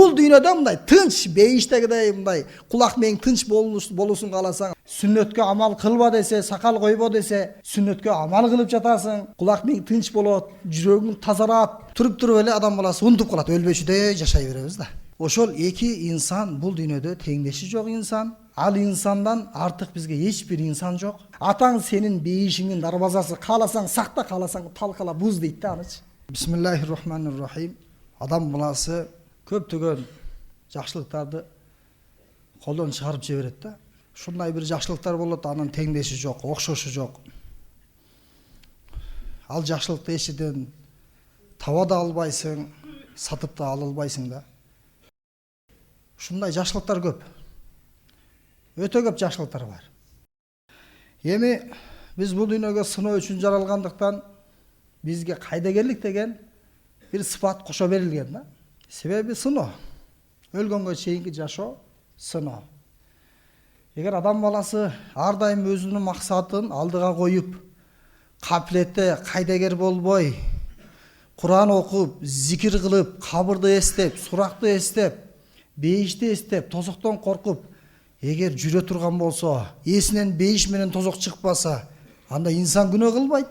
бул дүйнөдө мындай тынч, бейиштегидей мындай кулак менен тынч болуусун кааласаң, сүннөткө амал кылба десе, сакал койбо десе, сүннөткө амал кылып жатасың, кулак менен тынч болот, жүрөгүң тазарат. Туруп эле адам баласы унутуп калат, өлбөчүдөй жашай беребиз да. Ошол эки инсан бул дүйнөдө теңдеши жок инсан. Ал инсандан артык бизге эч бир инсан жок. Атаң сенин бейишиңдин дарбазасы, кааласаң сакта, кааласаң талкала буз дейт да анычы. Бисмиллахир-рахманир-рахим. Адам баласы көптөгөн жакшылыктарды колдон чыгарып жиберет да. Ушундай бир жакшылыктар болот, анын теңдеши жок, окшошу жок. Ал жакшылыкты эчеден таба да албайсың, сатып да ала албайсың да. Ушундай жакшылыктар көп. Өтө көп жакшылыктар бар. Эми биз бул дүйнөгө сыноо үчүн жаралгандыктан бизге кайдагерлик деген бир сыпат кошо берилген да. Себеби сыноо. Өлгөнгө чейинки жашоо сыноо. Эгер адам баласы ар дайым өзүнүн максатын алдыга коюп, капилетте кайдагер болбой, Куран окуп, зикир кылып, кабырды эстеп, суракты эстеп, бейишти эстеп, тозоктон коркуп, эгер жүрө турган болсо, эсинен бейиш менен тозок чыкпаса, анда инсан күнөө кылбайт.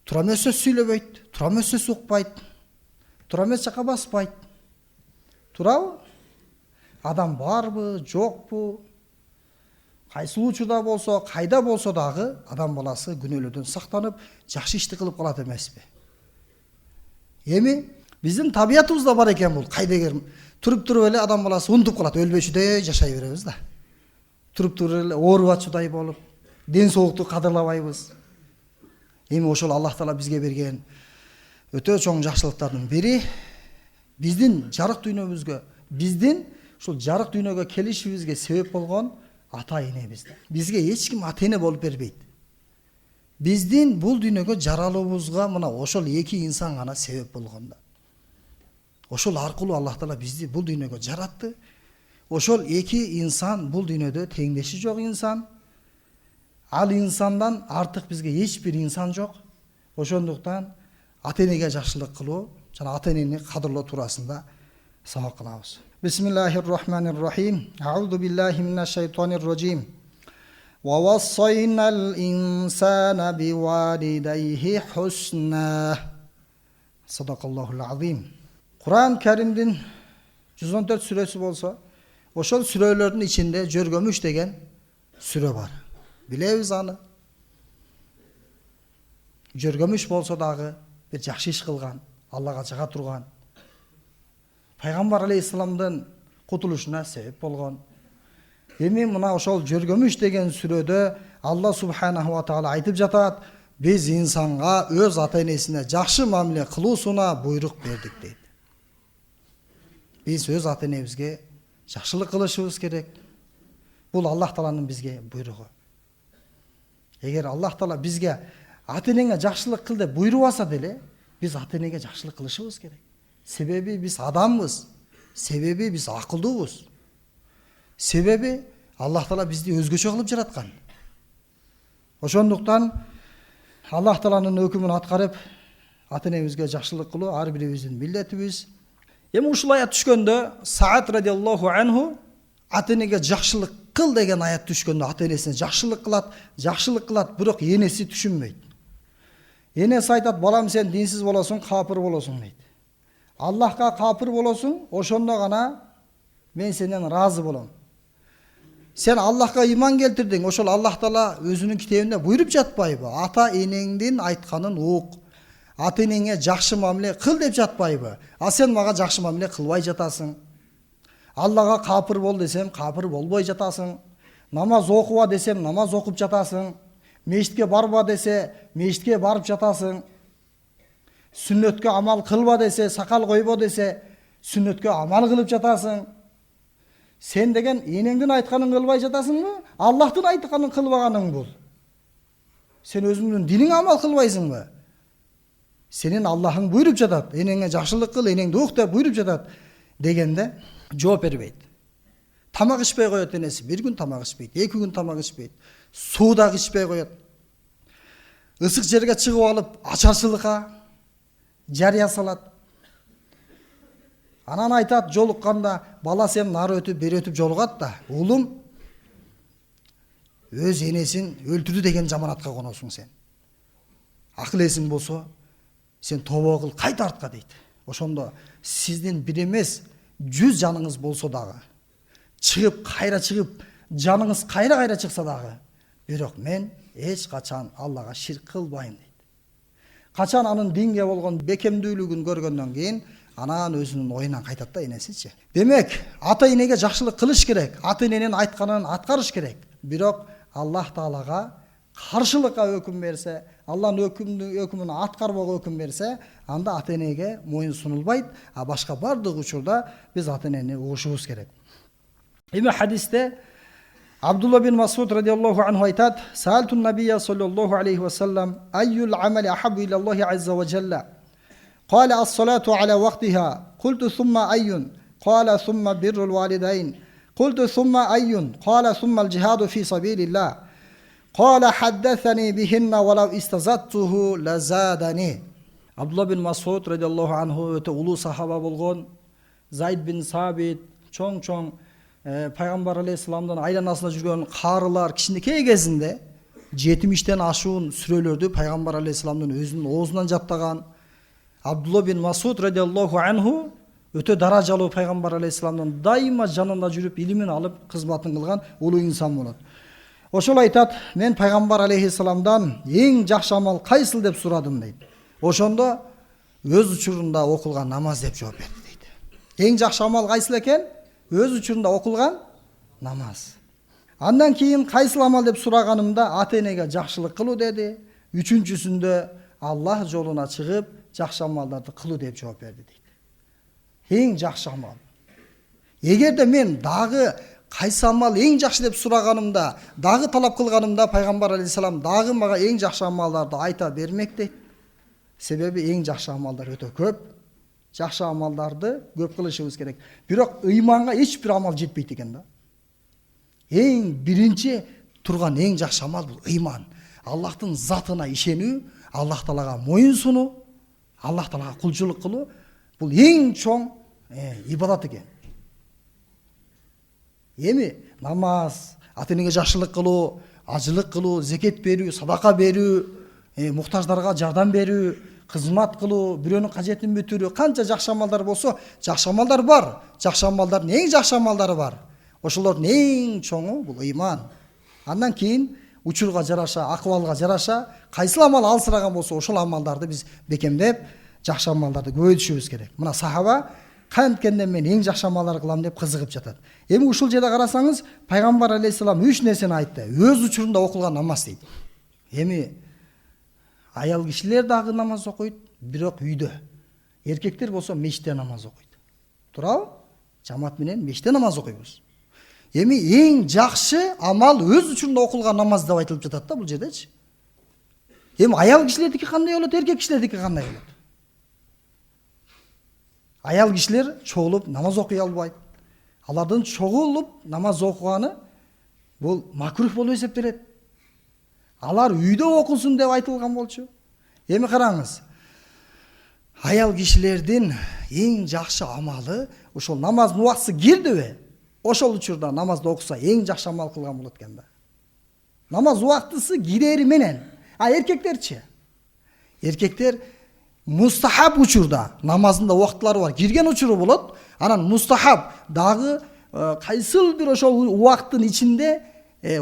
Тура эмес сөз сүйлөбөйт, тура эмес сөз укпайт, тура эмес жака баспайт. Турабы? Адам барбы, жокпу? Кайсыл учурда болсо, кайда болсо дагы адам баласы күнөөлөрдөн сактанып, жакшы ишти кылып калат эмеспи? Эми биздин табиятыбызда бар экен бул. Кайдагер туруп эле адам баласы унутуп калат, өлбөчүдөй жашай беребиз да. Туруп эле оорубачудай болуп, ден соолукту кадырлабайбыз. Эми ошол Аллах Таала бизге берген өтө чоң жакшылыктардын бири биздин жарык дүйнөбүзгө, биздин ушул жарык дүйнөгө келишибизге себеп болгон ата-энебиз. Бизге эч ким ата-эне болуп бербейт. Биздин бул дүйнөгө жаралуубузга мына ошол эки инсан гана себеп болгон да. Ошол аркылуу Аллах Таала бизди бул дүйнөгө жаратты. Ошол эки инсан бул дүйнөдө теңдеши жок инсан. Ал инсандан артык бизге эч бир инсан жок. Ошондуктан ата-энеге жакшылык кылуу жана ата-энени кадырлоо туурасында сабак кылабыз. Бисмиллахир-рахманир-рахим. Аузу биллахи минаш шайтанир раджим. Ва вассайнал инсана бивалидайхи хусна. Садакаллахул азим. Куран Каримдин 114 сүрөсү болсо, ошол сүрөлөрдүн ичинде Жөргөмүш деген сүрө бар. Билебиз аны. Жөргөмүш болсо дагы бир жакшы иш кылган, Аллага жага турган. Пайгамбар алейхисаламдын кутулушуна себеп болгон. Эми мына ошол Жөргөмүш деген сүрөдө Алла субханаху ва таала айтып жатат: "Биз инсанга өз ата-энесине жакшы мамиле кылуусуна буйрук бердик" дейт. Биз өз ата-энебизге жакшылык кылышыбыз керек. Бул Аллах Тааланын бизге буйругу. Эгер Аллах Таала бизге ата-энеңе жакшылык кыл деп буйрубаса деле, биз ата-энеге жакшылык кылышыбыз керек. Себеби биз адамбыз. Себеби биз акылдуубуз. Себеби Аллах Таала бизди өзгөчө кылып жараткан. Ошондуктан Аллах Тааланын өкүмүн аткарып, ата-энебизге жакшылык кылуу ар бирибиздин милдетибиз. Эми ушул аят түшкөндө Саат радиаллаху анху ата-энеге жакшылык кыл деген аят түшкөндө ата-энесине жакшылык кылат, бирок энеси түшүнбөйт. Энеси айтат: "Балам, сен динсиз болосуң, капыр болосуң" дейт. Аллахка капыр болосуң, ошондо гана мен сенден разы болом. Сен Аллахка иман келтирдиң, ошол Аллах Таала өзүнүн китебинде буйруп жатпайбы? Ата-энеңдин айтканын ук. Ата-энеңе жакшы мамиле кыл деп жатпайбы? А сен мага жакшы мамиле кылбай жатасың. Аллага капыр бол десем, капыр болбой жатасың. Намаз окуба десем, намаз окуп жатасың. Мешитке барба десе, мешитке барып жатасың. Сүннөткө амал кылба десе, сакал койбо десе, сүннөткө амал кылып жатасың. Сен деген энеңдин айтканын кылбай жатасыңбы? Аллахтын айтканын кылбаганың бул. Сен өзүңдүн диниңе амал кылбайсыңбы? Сенин Аллахың буйруп жатат. Энеңе жакшылык кыл, энеңди ук деп буйруп жатат дегенде жооп бербейт. Тамак ичпей коет энеси. Бир күн тамак ичпейт, 2 күн тамак ичпейт. Суу да ичпей коет. Ысык жерге чыгып алып, ачарчылыкка жарыя салат. Анан айтат жолукканда, бала сен нары өтүп, бери өтүп жолугат да, уулум, өз энесин өлтүрдү деген жаманатка коносуң сен. Акыл эсиң болсо, сен тобо кыл, кайта артка дейт. Ошондо сиздин бир эмес 100 жаныңыз болсо дагы, чыгып, кайра чыгып, жаныңыз кайра чыкса дагы, бирок мен эч качан Аллага ширк кылбайм дейт. Качан анын динге болгон бекемдүүлүгүн көргөндөн кийин, анан өзүнүн оюнан кайтат да энесичи. Демек, ата энеге жакшылык кылыш керек, ата эненин айтканын аткарыш керек. Бирок Аллах Таалага каршылыкка өкүм берсе, Алланын өкүмүн аткарбоого өкүм берсе, анда ата энеге моюн сунулбайт, а башка бардык учурда биз ата энени угушубуз керек. Эми хадисте Абдулла бин Масуд радиаллаху анху айтат: "Саалту набия саллаллаху алейхи ва саллам, айюл амали ахаббу ила Аллахи азза ва джалла? Qala as-salatu ala waqtiha. Qultu thumma ayyun? Qala thumma birrul walidayn. Qultu thumma ayyun? Qala thumma al-jihadu fi sabilillah. Qala haddathani bihinna wa law istazadtuhu lazadani." Abdullah bin Mas'ud radiyallahu anhu öte ulu sahaba болгон, Zayd bin Sabit, чоң Пайгамбар алейхиссаламдын айланасында жүргөн карылар кичинекей кезинде 70-тен ашуун сүрөлөрдү Пайгамбар алейхиссаламдын өзүнүн оозунан жаттаган. Абдулла бин Масуд радиаллаху анху өтө даражалуу Пайгамбар алейхиссаламдын дайыма жанында жүрүп илимин алып кызматын кылган улуу инсан болот. Ошол айтат: "Мен Пайгамбар алейхиссаламдан эң жакшы амал кайсыл деп сурадым" дейт. Ошондо өз учурунда окулган намаз деп жооп берди дейт. Эң жакшы амал кайсыл экен? Өз учурунда окулган намаз. Андан кийин кайсыл амал деп сураганымда ата энеге жакшылык кылуу деди. Үчүнчүсүндө Аллах жолуна чыгып жакшы амалдарды кылуу деп жооп берди дейт. Эң жакшы амал. Эгерде мен дагы кайсы амал эң жакшы деп сураганымда, дагы талап кылганымда Пайгамбар алейхиссалам дагы мага эң жакшы амалдарды айта бермек дейт. Себеби эң жакшы амалдар өтө көп. Жакшы амалдарды көп кылышыбыз керек. Бирок ыйманга эч бир амал жетпейт экен да. Эң биринчи турган эң жакшы амал бул ыйман. Аллахтын затына ишенүү, Аллах Таалага моюн сунуу, Аллах Таалага кулчулук кылуу бул эң чоң ибадат экен. Эми намаз, ата энеге жакшылык кылуу, ажылык кылуу, зекет берүү, садака берүү, муктаждарга жардам берүү, кызмат кылуу, бирөөнүн кажетин бүтүрүү, канча жакшы амалдар болсо, жакшы амалдар бар. Жакшы амалдардын эң жакшы амалдары бар. Ошолордун эң чоңу бул ыйман. Андан кийин учурга жараша, акыбалга жараша, кайсыл амал алсыраган болсо, ошол амалдарды биз бекемдеп, жакшы амалдарды көбөйтүшүбүз керек. Мына сахаба канткенде мен эң жакшы амалдар кылам деп кызыгып жатат. Эми ушул жерде карасаңыз, Пайгамбар алейхиссалам 3 нерсени айтты. Өз учурунда окулган намаз дейт. Эми аял кишилер дагы намаз окуйт, бирок үйдө. Эркектер болсо мечитте намаз окуйт. Туурабы? Жамаат менен мечитте намаз окуйбуз. Эми эң жакшы амал өз учурунда окулган намаз деп айтылып жатат да бул жердечи. Эми аял кишилердики кандай болот, эркек кишилердики кандай болот? Аял кишилер чогулуп намаз окуй албайт. Алардын чогулуп намаз окуганы бул макрух болуп эсептелет. Алар үйдө окусун деп айтылган болчу. Эми караңыз. Аял кишилердин эң жакшы амалы ошол намаздын убактысы кирдиби? Ошол учурда намазды окуса эң жакшы амал кылган болот экен да. Намаз убактысы кирери менен. А эркектерчи? Эркектер мустахаб учурда намазында убактылары бар. Кирген учуру болот. Анан мустахаб дагы кайсыл бир ошол убакыттын ичинде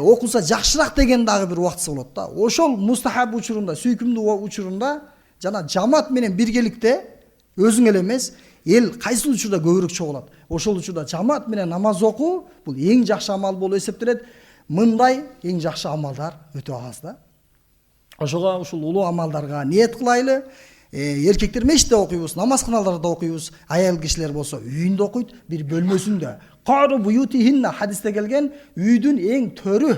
окуса жакшыраак деген дагы бир убактысы болот да. Ошол мустахаб учурунда, сүйкүмдүү учурунда жана жамаат менен биргеликте өзүң эле эмес, эл кайсыл учурда көбүрөөк чогулат. Ошол учурда жамаат менен намаз окуу бул эң жакшы амал болуп эсептелет. Мындай эң жакшы амалдар өтө аз да. Ошого ушул улуу амалдарга ниет кылайлы. Эркектер мечитте окуйбуз, намазканаларда окуйбуз, аял кишилер болсо үйүндө окуйт, бир бөлмөсүндө. Кару буютихинна хадисте келген, үйдүн эң төрү.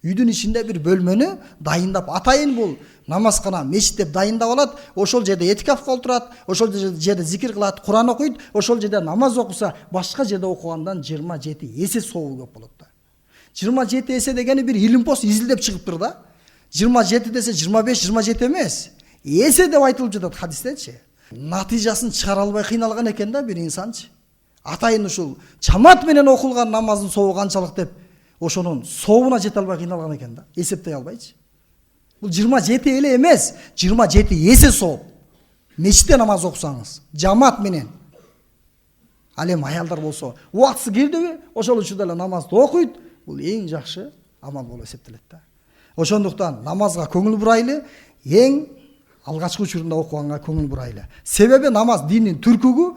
Үйдүн ичинде бир бөлмөнү дайындап, атайын бул намазкана, мечит деп дайындап алат. Ошол жерде этикафка отурат, ошол жерде зикир кылат, Куран окуйт, ошол жерде намаз окуса, башка жерде окугандан 27 эсе сообу көп болот да. 27 эсе дегени бир илимпоз изилдеп чыгыптыр да. 27 десе 25, 27 эмес. Эсе деп айтылып жатат хадистечи. Натыйжасын чыгара албай кыйналган экен да бир инсанчы. Атайын ушул жамаат менен окулган намаздын сообу канчалык деп ошонун сообуна жете албай кыйналган экен да. Эсептей албайчы. Бул 27 эле эмес, 27 эсе сооп. Мечитте намаз окусаңыз, жамаат менен. Ал эми аялдар болсо, убактысы кирдиби, ошол учурда эле намазды окуйт. Бул эң жакшы амал болуп эсептелет да. Ошондуктан намазга көңүл бурайлы, эң алгачкы учурунда окуганга көңүл бурайлы. Себеби намаз диндин түркүгү.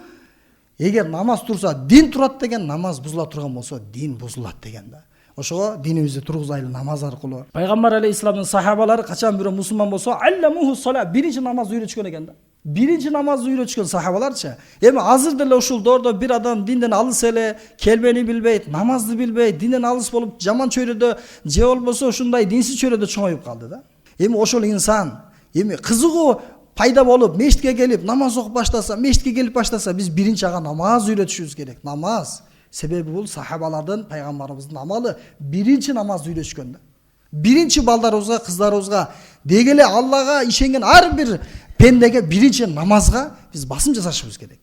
Эгер намаз турса, дин турат деген, намаз бузула турган болсо, дин бузулат деген да. Ошого динибизди тургузайлы намаз аркылуу. Пайгамбар алейхиссаламдын сахабалары качан бирөө мусулман болсо, алламуху сала, биринчи намазды үйрөтүшкөн экен да. Биринчи намазды үйрөтүшкөн сахабаларчы. Эми азыр деле ушул доордо бир адам динден алыс эле, келбени билбейт, намазды билбейт, динден алыс болуп жаман чөйрөдө же болбосо ушундай динсиз чөйрөдө чоңоюп калды да. Эми ошол инсан, эми кызыгуу пайда болуп, мешитке келип, намаз окуп баштаса, мешитке келип баштаса, биз биринчи ага намаз үйрөтүшүбүз керек. Намаз. Себеби бул сахабалардын, пайгамбарыбыздын амалы биринчи намазды үйрөтүшкөн да. Биринчи балдарыбызга, кыздарыбызга, дегеле Аллага ишенген ар бир пендеге биринчи намазга биз басым жасашыбыз керек.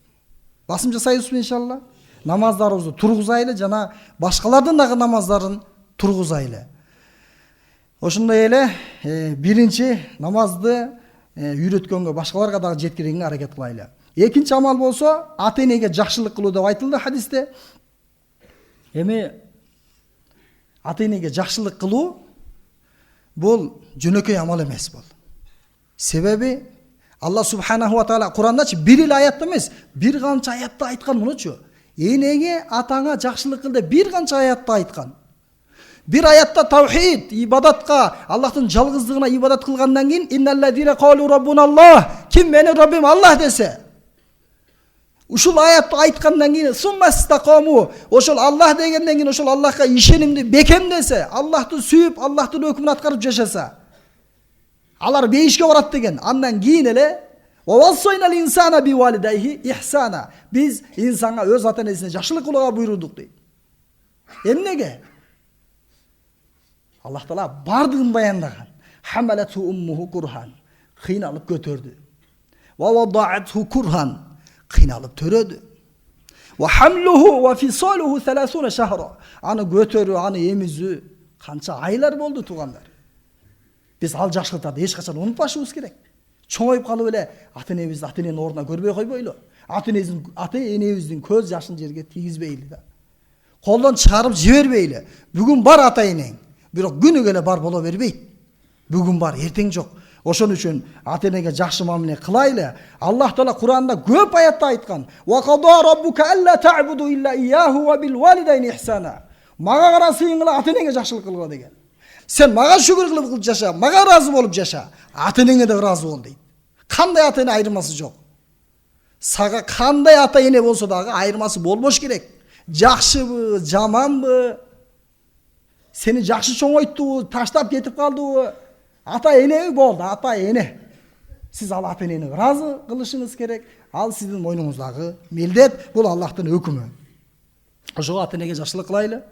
Басым жасайбызбы иншалла? Намаздарыбызды тургузайлы жана башкалардын дагы намаздарын тургузайлы. Ошондой эле биринчи намазды үйрөткөнгө башкаларга дагы жеткирүүгө аракет кылайлы. Экинчи амал болсо, ата-энеге жакшылык кылуу деп айтылды хадисте. Эми ата-энеге жакшылык кылуу бул жөнөкөй амал эмес бул. Себеби Алла субханаху ва таала Курандачы бир эле аятта эмес, бир канча аятта айткан мунучу. Энеге, атаңа жакшылык кыл деп бир канча аятта айткан. Бир аятта таухид, ибадатка, Аллахтын жалгыздыгына ибадат кылгандан кийин инналлазина қалу раббуналлах, ким менин Раббим Аллах десе. Ушул аятты айткандан кийин суммастакому, ошол Аллах дегенден кийин ошол Аллахка ишенимди бекемдесе, Аллахты сүйүп, Аллахтын өкмүн аткарып жашаса, алар бейишке барат деген. Андан кийин эле вассайнал инсана бивалидайхи ихсана. Биз инсанга өз ата-энесине жакшылык кылууга буйрудук дейт. Эмнеге? Аллах Таала бардыгын баяндаган. Хамалату уммуху курхан. Кыйналып көтөрдү. Ва вадаатху курхан. Кыйналып төрөдү. Ва хамлуху ва фисалуху 30 шахра. Аны көтөрүү, аны эмизүү канча айлар болду туугандар. Биз ал жакшылыктарды эч качан унутпашыбыз керек. Чоңоюп калып эле ата-энебизди ата-эненин ордуна көрбөй койбойлу. Ата-энебиздин көз жашын жерге тийгизбейли да. Колдон чыгарып жибербейли. Бүгүн бар ата-энең, бирок күнүгө эле бар боло бербейт. Бүгүн бар, эртең жок. Ошон үчүн ата-энеге жакшы мамиле кылайлы. Аллах Таала Куранда көп аятта айткан: "Ва қада раббука алла та'буду илля ияху ва бил валидайни ихсана." Мага карасыңла ата-энеге жакшылык кылгыла деген. Сен мага шүгүр кылып жаша, мага ыраазы болуп жаша, ата-энеңе да ыраазы бол дейт. Кандай ата-эне айырмасы жок. Сага кандай ата-эне болсо дагы айырмасы болбош керек. Жакшыбы, жаманбы, сени жакшы чоңойтубу, таштап кетип калдыбы, ата-эне болду, ата-эне. Сиз ал ата-энени ыраазы кылышыңыз керек. Ал сиздин мойнуңуздагы милдет, бул Аллахтын өкүмү. Ошого ата-энеге жакшылык кылайлы.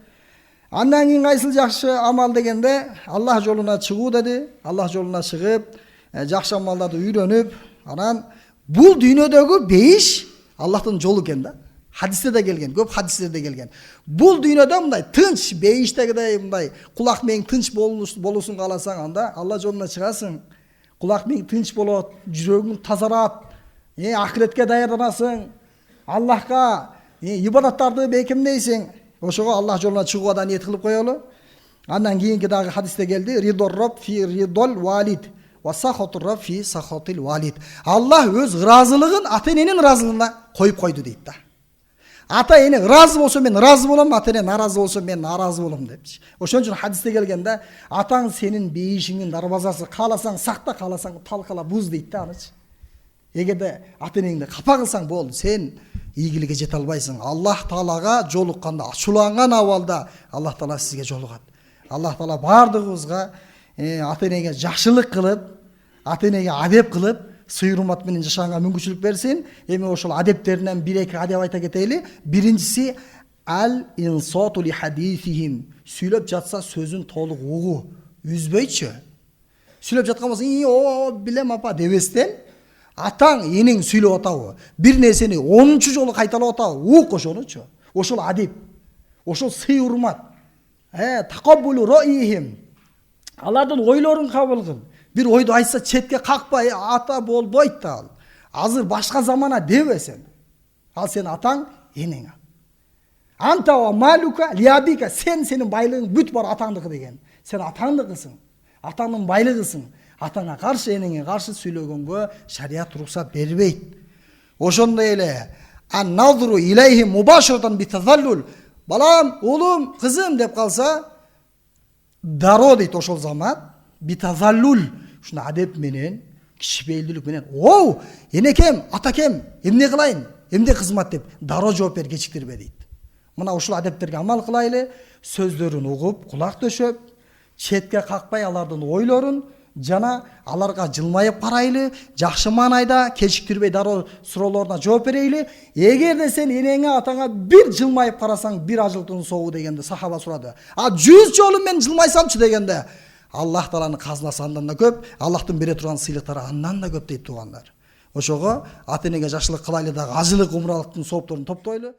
Андан кийин кайсыл жакшы амал дегенде Аллах жолуна чыгуу деди. Аллах жолуна чыгып, жакшы амалдарды үйрөнүп, анан бул дүйнөдөгү бейиш Аллахтын жолу экен да. Хадисте да келген, көп хадистерде келген. Бул дүйнөдө мындай тынч, бейиштегидей мындай кулак мең тынч болусун кааласаң, анда Алла жолуна чыгасың. Кулак мең тынч болот, жүрөгүң тазарат, ахиретке даярданасың. Аллахка ибадаттарды бекемдейсиң. Ошого Аллах жолуна чыгууга да ниет кылып коелу. Андан кийинки дагы хадисте келди: ридор раб фи ридол валид ва сахатур раб фи сахатил валид. Аллах өз ыраазылыгын ата-эненин ыраазылыгына коюп койду дейт да. Ата-эне ыраазы болсо мен ыраазы болом, ата-эне наразы болсо мен наразы болом депчи. Ошон үчүн хадисте келген да, атаң сенин бейишиңдин дарбазасы, кааласаң сакта, кааласаң талкала буз дейт да анычы. Эгерде ата-энеңди капа кылсаң болду, сен ийгиликке жете албайсың. Аллах Таалага жолукканда, ачууланган абалда Аллах Таала сизге жолугат. Аллах Таала бардыгыбызга ата-энеге жакшылык кылып, ата-энеге адеп кылып, сый-урмат менен жашаганга мүмкүнчүлүк берсин. Эми ошол адептеринен бир-эки адеп айта кетели. Биринчиси ал инсату ли хадисихим. Сүйлөп жатса сөзүн толук угуу, үзбөйчү. Сүйлөп жаткан болсо, "О, билем апа" дебестен, Атаң, энең сүйлөп атабы, бир нерсени 10-чу жолу кайталап атабы, ук ошонучу. Ошол адеп, ошол сый урмат. Такаббулу раихим. Алардын ойлорун кабыл кыл. Бир ойду айтса четке какпай, ата болбойт да ал. Азыр башка замана дебесен. Ал сен атаң, энең. Антава малука лиабика, сенин байлыгың бүт бар атаңдыкы деген. Сен атаңдыкысың. Атаңдын байлыгысың. Атаңа каршы, энеңе каршы сүйлөгөнгө шарият уруксат бербейт. Ошондой эле ан назру илейхи мубаширатан битазаллул. Балам, улум, кызым деп калса, даро дейт ошол замат, битазаллул. Ушуна адеп менен, кишипейилдүүлүк менен, "Оу, энекем, атакем, эмне кылайын? Эмне кызмат?" деп даро жооп бер, кечиктирбе дейт. Мына ушул адептерге амал кылайлы, сөздөрүн угуп, кулак төшөп, четке какпай алардын ойлорун жана аларга жылмайып карайлы, жакшы маанайда кечиктирбей дароо суроолоруна жооп берейли. Эгерде сен энеңе, атаңа бир жылмайып карасаң, бир ажылтын соогу дегенде сахаба сурады. 100 жолу мен жылмайсамчы дегенде, Аллах Тааланын казынасы андан да көп, Аллахтын бере турган сыйлыктары андан да көп дейт туугандар. Ошого ата энеге жакшылык кылайлы дагы ажылык умралыктын соопторун топтойлу.